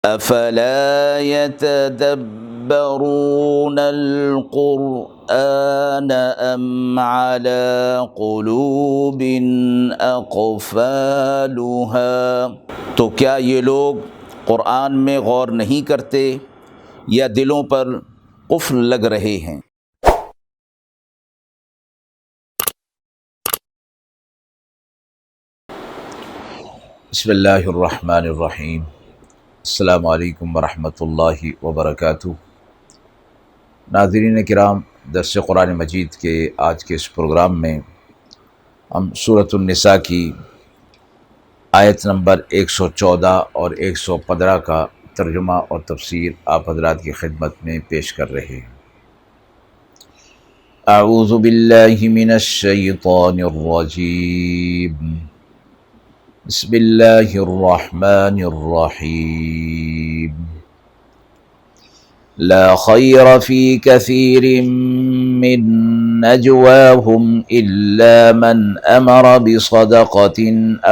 افلا يتدبرون القرآن ام على قلوب اقفالها، تو کیا یہ لوگ قرآن میں غور نہیں کرتے یا دلوں پر قفل لگ رہے ہیں؟ بسم اللہ الرحمن الرحیم۔ السلام علیکم ورحمۃ اللہ وبرکاتہ۔ ناظرین کرام، درس قرآن مجید کے آج کے اس پروگرام میں ہم سورۃ النساء کی آیت نمبر 114 اور 115 کا ترجمہ اور تفسیر آپ حضرات کی خدمت میں پیش کر رہے ہیں۔ اعوذ باللہ من الشیطان الرجیم، بسم اللہ الرحمن الرحیم۔ لا خیر فی کثیر من نجواہم الا من امر بصدقۃ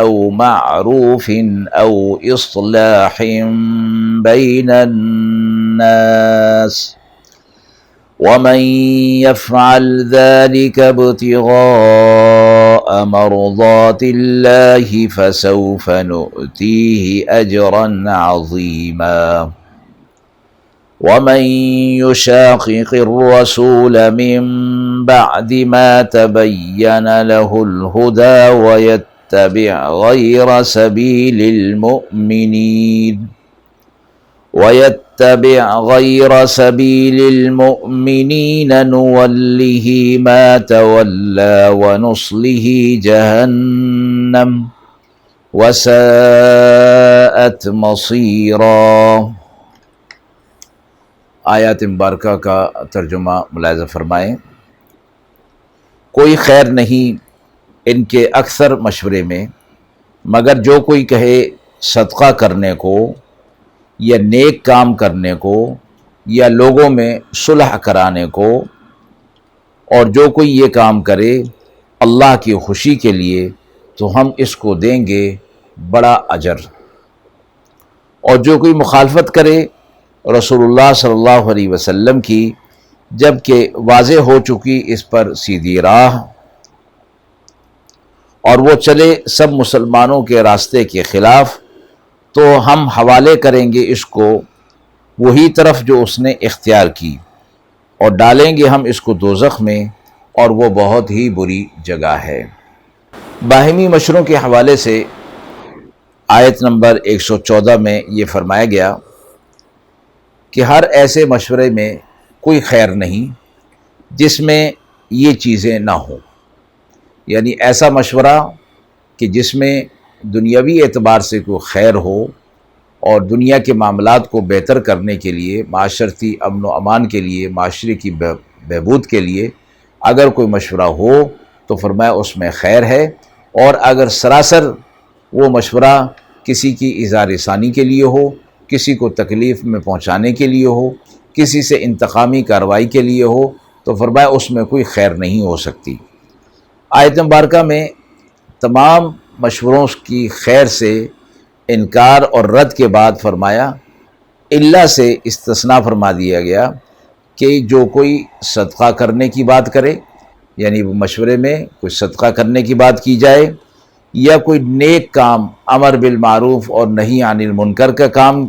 او معروف او اصلاح بین الناس ومن يفعل ذلك ابتغاء مرضات الله فسوف نؤتيه أجرا عظيما ومن يشاقق الرسول من بعد ما تبين له الهدى ويتبع غير سبيل المؤمنين نوله ما تولى ونصله جهنم وساءت مصيرا۔ آیات مبارکہ کا ترجمہ ملاحظہ فرمائیں۔ کوئی خیر نہیں ان کے اکثر مشورے میں، مگر جو کوئی کہے صدقہ کرنے کو یا نیک کام کرنے کو یا لوگوں میں صلح کرانے کو، اور جو کوئی یہ کام کرے اللہ کی خوشی کے لیے تو ہم اس کو دیں گے بڑا اجر، اور جو کوئی مخالفت کرے رسول اللہ صلی اللہ علیہ وسلم کی جب کہ واضح ہو چکی اس پر سیدھی راہ، اور وہ چلے سب مسلمانوں کے راستے کے خلاف، تو ہم حوالے کریں گے اس کو وہی طرف جو اس نے اختیار کی، اور ڈالیں گے ہم اس کو دوزخ میں، اور وہ بہت ہی بری جگہ ہے۔ باہمی مشوروں کے حوالے سے آیت نمبر 114 میں یہ فرمایا گیا کہ ہر ایسے مشورے میں کوئی خیر نہیں جس میں یہ چیزیں نہ ہوں، یعنی ایسا مشورہ کہ جس میں دنیاوی اعتبار سے کوئی خیر ہو اور دنیا کے معاملات کو بہتر کرنے کے لیے، معاشرتی امن و امان کے لیے، معاشرے کی بہبود کے لیے اگر کوئی مشورہ ہو تو فرمایا اس میں خیر ہے، اور اگر سراسر وہ مشورہ کسی کی اظہار ثانی کے لیے ہو، کسی کو تکلیف میں پہنچانے کے لیے ہو، کسی سے انتقامی کارروائی کے لیے ہو، تو فرمایا اس میں کوئی خیر نہیں ہو سکتی۔ آیت مبارکہ میں تمام مشوروں کی خیر سے انکار اور رد کے بعد فرمایا اللہ سے استثناء فرما دیا گیا کہ جو کوئی صدقہ کرنے کی بات کرے، یعنی وہ مشورے میں کوئی صدقہ کرنے کی بات کی جائے، یا کوئی نیک کام امر بالمعروف اور نہی عن المنکر کا کام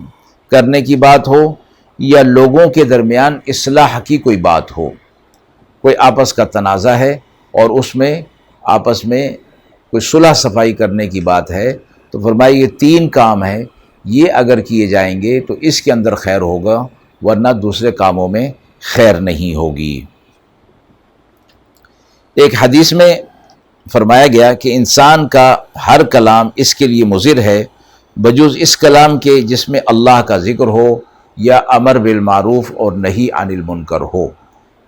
کرنے کی بات ہو، یا لوگوں کے درمیان اصلاح کی کوئی بات ہو، کوئی آپس کا تنازع ہے اور اس میں آپس میں کوئی صلح صفائی کرنے کی بات ہے، تو فرمایا یہ 3 کام ہیں، یہ اگر کیے جائیں گے تو اس کے اندر خیر ہوگا، ورنہ دوسرے کاموں میں خیر نہیں ہوگی۔ ایک حدیث میں فرمایا گیا کہ انسان کا ہر کلام اس کے لیے مضر ہے بجز اس کلام کے جس میں اللہ کا ذکر ہو یا امر بالمعروف اور نہی عن المنکر ہو،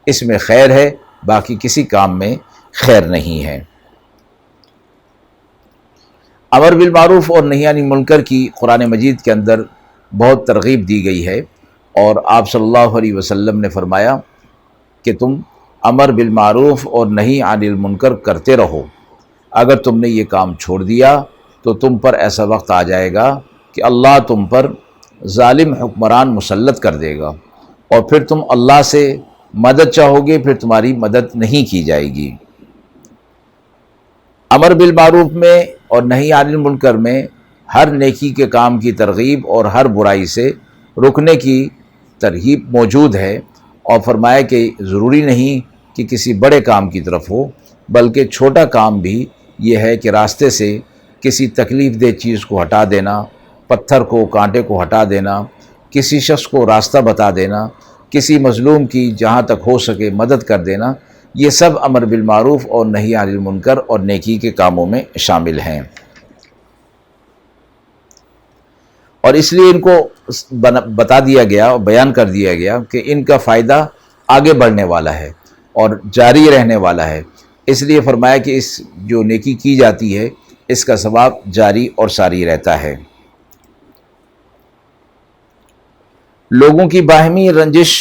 اس میں خیر ہے، باقی کسی کام میں خیر نہیں ہے۔ امر بالمعروف اور نہی عن المنکر کی قرآن مجید کے اندر بہت ترغیب دی گئی ہے، اور آپ صلی اللہ علیہ وسلم نے فرمایا کہ تم امر بالمعروف اور نہی عن المنکر کرتے رہو، اگر تم نے یہ کام چھوڑ دیا تو تم پر ایسا وقت آ جائے گا کہ اللہ تم پر ظالم حکمران مسلط کر دے گا، اور پھر تم اللہ سے مدد چاہو گے، پھر تمہاری مدد نہیں کی جائے گی۔ امر بالمعروف میں اور نہی عن المنکر میں ہر نیکی کے کام کی ترغیب اور ہر برائی سے رکنے کی ترغیب موجود ہے، اور فرمایا کہ ضروری نہیں کہ کسی بڑے کام کی طرف ہو، بلکہ چھوٹا کام بھی یہ ہے کہ راستے سے کسی تکلیف دہ چیز کو ہٹا دینا، پتھر کو، کانٹے کو ہٹا دینا، کسی شخص کو راستہ بتا دینا، کسی مظلوم کی جہاں تک ہو سکے مدد کر دینا، یہ سب امر بالمعروف اور نہی عن المنکر اور نیکی کے کاموں میں شامل ہیں۔ اور اس لیے ان کو بتا دیا گیا اور بیان کر دیا گیا کہ ان کا فائدہ آگے بڑھنے والا ہے اور جاری رہنے والا ہے، اس لیے فرمایا کہ اس جو نیکی کی جاتی ہے اس کا ثواب جاری اور ساری رہتا ہے۔ لوگوں کی باہمی رنجش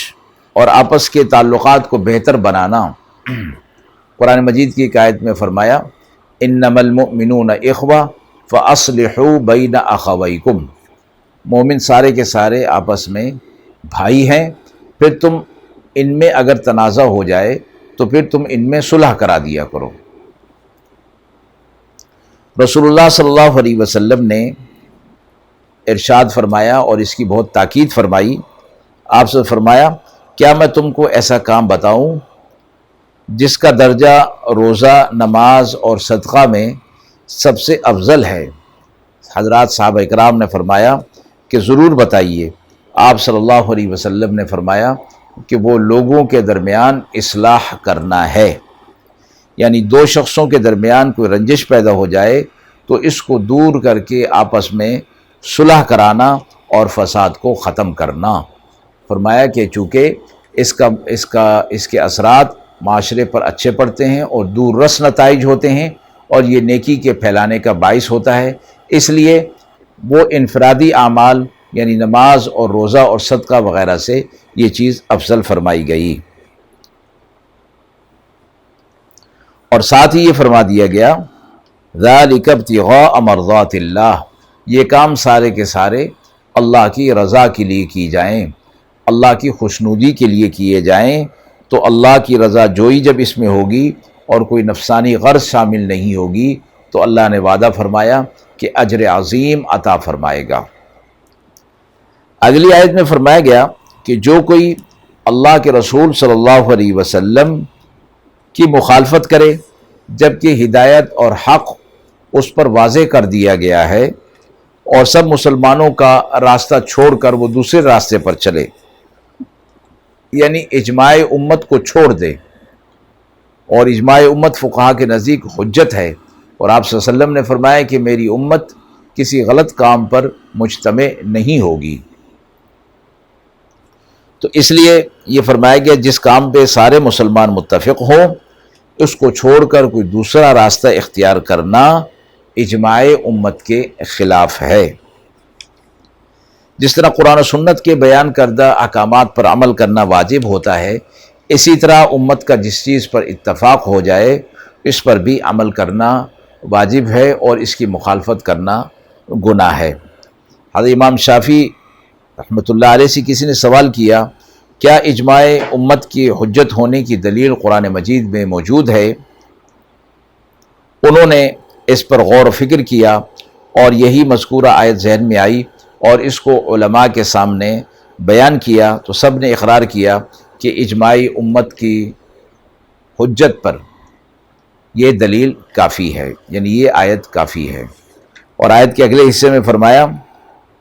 اور آپس کے تعلقات کو بہتر بنانا، قرآن مجید کی ایک آیت میں فرمایا انما المؤمنون اخوہ فاصلحوا بین اخویکم، مومن سارے کے سارے آپس میں بھائی ہیں، پھر تم ان میں اگر تنازع ہو جائے تو پھر تم ان میں صلح کرا دیا کرو۔ رسول اللہ صلی اللہ علیہ وسلم نے ارشاد فرمایا اور اس کی بہت تاکید فرمائی، آپ سے فرمایا کیا میں تم کو ایسا کام بتاؤں جس کا درجہ روزہ، نماز اور صدقہ میں سب سے افضل ہے؟ حضرات صحابہ اکرام نے فرمایا کہ ضرور بتائیے۔ آپ صلی اللہ علیہ وسلم نے فرمایا کہ وہ لوگوں کے درمیان اصلاح کرنا ہے، یعنی دو شخصوں کے درمیان کوئی رنجش پیدا ہو جائے تو اس کو دور کر کے آپس میں صلح کرانا اور فساد کو ختم کرنا۔ فرمایا کہ چونکہ اس کے اثرات معاشرے پر اچھے پڑتے ہیں اور دور رس نتائج ہوتے ہیں، اور یہ نیکی کے پھیلانے کا باعث ہوتا ہے، اس لیے وہ انفرادی اعمال یعنی نماز اور روزہ اور صدقہ وغیرہ سے یہ چیز افضل فرمائی گئی۔ اور ساتھ ہی یہ فرما دیا گیا ذَلِكَ ابْتِغَاءَ مَرْضَاتِ اللَّهِ، یہ کام سارے کے سارے اللہ کی رضا کے لیے کی جائیں، اللہ کی خوشنودی کے لیے کیے جائیں۔ تو اللہ کی رضا جوئی جب اس میں ہوگی اور کوئی نفسانی غرض شامل نہیں ہوگی تو اللہ نے وعدہ فرمایا کہ اجر عظیم عطا فرمائے گا۔ اگلی آیت میں فرمایا گیا کہ جو کوئی اللہ کے رسول صلی اللہ علیہ وسلم کی مخالفت کرے جبکہ ہدایت اور حق اس پر واضح کر دیا گیا ہے، اور سب مسلمانوں کا راستہ چھوڑ کر وہ دوسرے راستے پر چلے، یعنی اجماع امت کو چھوڑ دے، اور اجماع امت فقہا کے نزدیک حجت ہے، اور آپ صلی اللہ علیہ وسلم نے فرمایا کہ میری امت کسی غلط کام پر مجتمع نہیں ہوگی۔ تو اس لیے یہ فرمایا گیا جس کام پہ سارے مسلمان متفق ہوں اس کو چھوڑ کر کوئی دوسرا راستہ اختیار کرنا اجماع امت کے خلاف ہے۔ جس طرح قرآن و سنت کے بیان کردہ احکامات پر عمل کرنا واجب ہوتا ہے، اسی طرح امت کا جس چیز پر اتفاق ہو جائے اس پر بھی عمل کرنا واجب ہے، اور اس کی مخالفت کرنا گناہ ہے۔ حضرت امام شافعی رحمۃ اللہ علیہ سے کسی نے سوال کیا کیا اجماع امت کی حجت ہونے کی دلیل قرآن مجید میں موجود ہے؟ انہوں نے اس پر غور و فکر کیا اور یہی مذکورہ آیت ذہن میں آئی اور اس کو علماء کے سامنے بیان کیا، تو سب نے اقرار کیا کہ اجماع امت کی حجت پر یہ دلیل کافی ہے، یعنی یہ آیت کافی ہے۔ اور آیت کے اگلے حصے میں فرمایا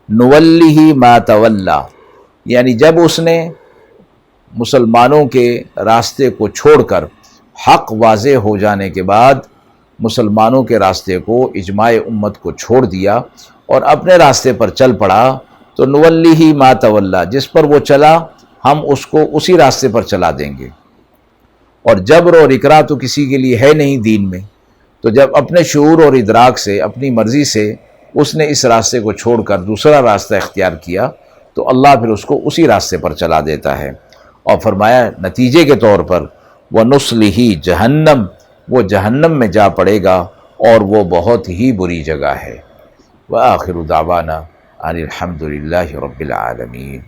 نولیہ ما تولی، یعنی جب اس نے مسلمانوں کے راستے کو چھوڑ کر حق واضح ہو جانے کے بعد مسلمانوں کے راستے کو، اجماع امت کو چھوڑ دیا اور اپنے راستے پر چل پڑا، تو نولیہ ما تولی، جس پر وہ چلا ہم اس کو اسی راستے پر چلا دیں گے۔ اور جبر اور اکراہ تو کسی کے لیے ہے نہیں دین میں، تو جب اپنے شعور اور ادراک سے، اپنی مرضی سے اس نے اس راستے کو چھوڑ کر دوسرا راستہ اختیار کیا تو اللہ پھر اس کو اسی راستے پر چلا دیتا ہے۔ اور فرمایا نتیجے کے طور پر وَنُصْلِهِ جہنم، وہ جہنم میں جا پڑے گا اور وہ بہت ہی بری جگہ ہے۔ وآخر دعوانا ان الحمد للہ رب العالمین۔